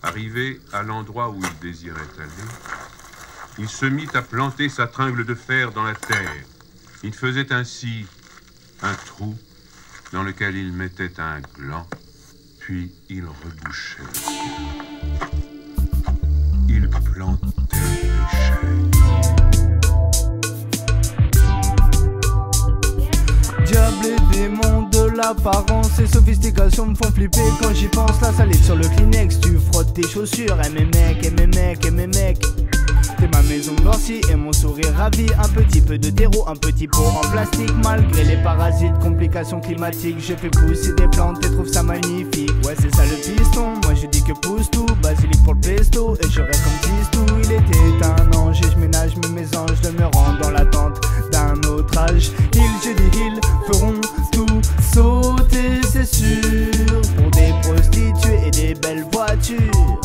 Arrivé à l'endroit où il désirait aller, il se mit à planter sa tringle de fer dans la terre. Il faisait ainsi un trou dans lequel il mettait un gland, puis il rebouchait. Il plantait les chênes. Diable et démon de l'apparence et sophistication me font flipper quand j'y pense. La salive sur le Kleenex, tu frottes tes chaussures. Et mes mecs, et mes mecs, et mes mecs. T'es ma maison noircie et mon sourire ravi. Un petit peu de terreau, un petit pot en plastique. Malgré les parasites, complications climatiques, je fais pousser des plantes et trouve ça magnifique. Ouais, c'est ça le piston, moi je dis que pousse tout. Basilic pour le pesto et je reste comme Tistou. Il était un ange et je ménage mes mésanges, de me rendre dans l'attente d'un autre âge. Je dis ils feront tout sauter, c'est sûr, pour des prostituées et des belles voitures.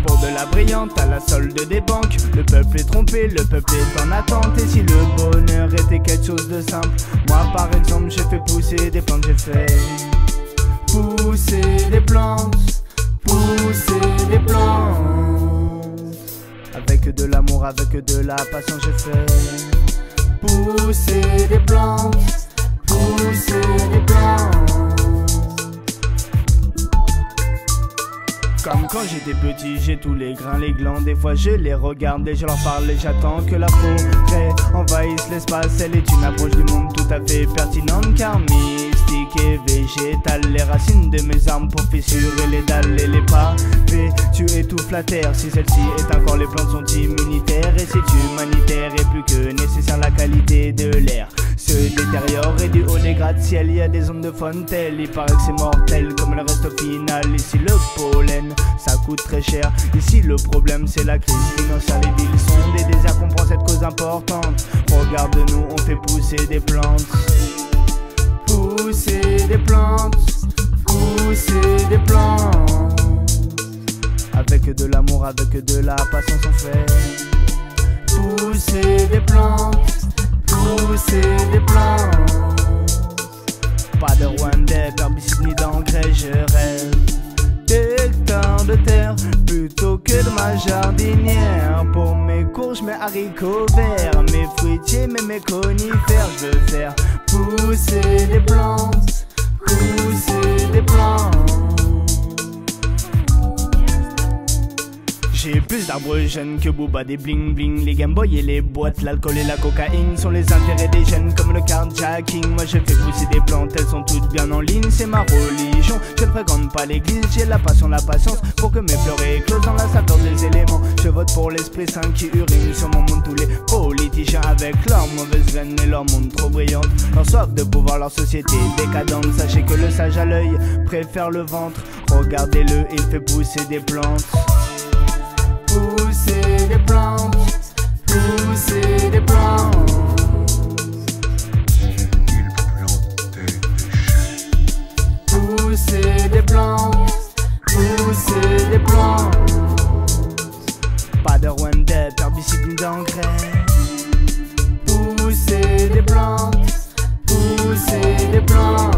Pour de la brillante à la solde des banques, le peuple est trompé, le peuple est en attente. Et si le bonheur était quelque chose de simple, moi par exemple j'ai fait pousser des plantes, j'ai fait pousser des plantes, pousser des plantes. Avec de l'amour, avec de la passion j'ai fait pousser des plantes, pousser des plantes. Comme quand j'étais petit, j'ai tous les grains, les glands. Des fois je les regarde et je leur parle et j'attends que la forêt envahisse l'espace. Elle est une approche du monde tout à fait pertinente, car mystique et végétale. Les racines de mes armes pour fissurer les dalles et les pavés, tu étouffes la terre. Si celle-ci est un corps, les plantes sont immunitaires. Et c'est humanitaire et plus que nécessaire, la qualité de l'air se détériore. Et du haut des gratte-ciel, il y a des ondes de Fontaine. Il paraît que c'est mortel comme le reste au final. Ici le pollen, ça coûte très cher. Ici le problème c'est la crise financière. Les villes sont des déserts, comprend cette cause importante. Regarde-nous, on fait pousser des plantes. Pousser des plantes, pousser des plantes. Avec de l'amour, avec de la patience on fait pousser des plantes, pousser des plantes. Pas de Rwandais, d'herbicide ni d'engrais, je rêve d'hectares de terre plutôt que de ma jardinière. Pour mes courges, mes haricots verts, mes fruitiers, mes conifères, je veux faire pousser des plantes, pousser des plantes. J'ai plus d'arbres jeunes que Booba des bling bling. Les Gameboy et les boîtes, l'alcool et la cocaïne sont les intérêts des jeunes comme le carjacking. Moi je fais pousser des plantes, elles sont toutes bien en ligne. C'est ma religion, je ne fréquente pas l'église. J'ai la passion, la patience pour que mes fleurs éclosent dans la saveur des éléments. Je vote pour l'esprit saint qui urine sur mon monde. Tous les politiciens avec leur mauvaise veine et leur monde trop brillante, leur soif de pouvoir, leur société décadente. Sachez que le sage à l'œil préfère le ventre. Regardez-le, il fait pousser des plantes. Pousser des plantes, pousser des plantes. Il plantait des chênes. Pousser des plantes, pousser des plantes. Pas de Rwandais, d'herbicide ni d'engrais. Pousser des plantes, pousser des plantes.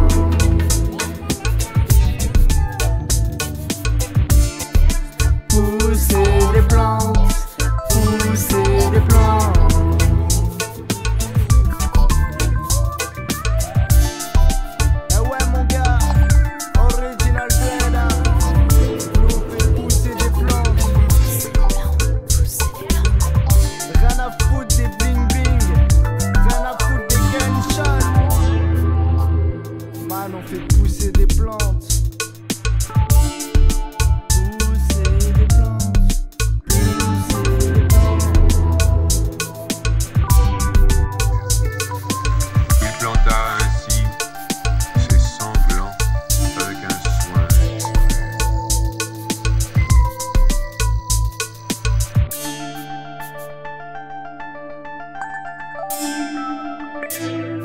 Pousser des plantes, pousser des plantes. Eh ouais mon gars, original Bleda, nous fait pousser des plantes. Rien à foutre des bling bling, rien à foutre des gunshots. Man, on fait pousser des plantes. Thank you.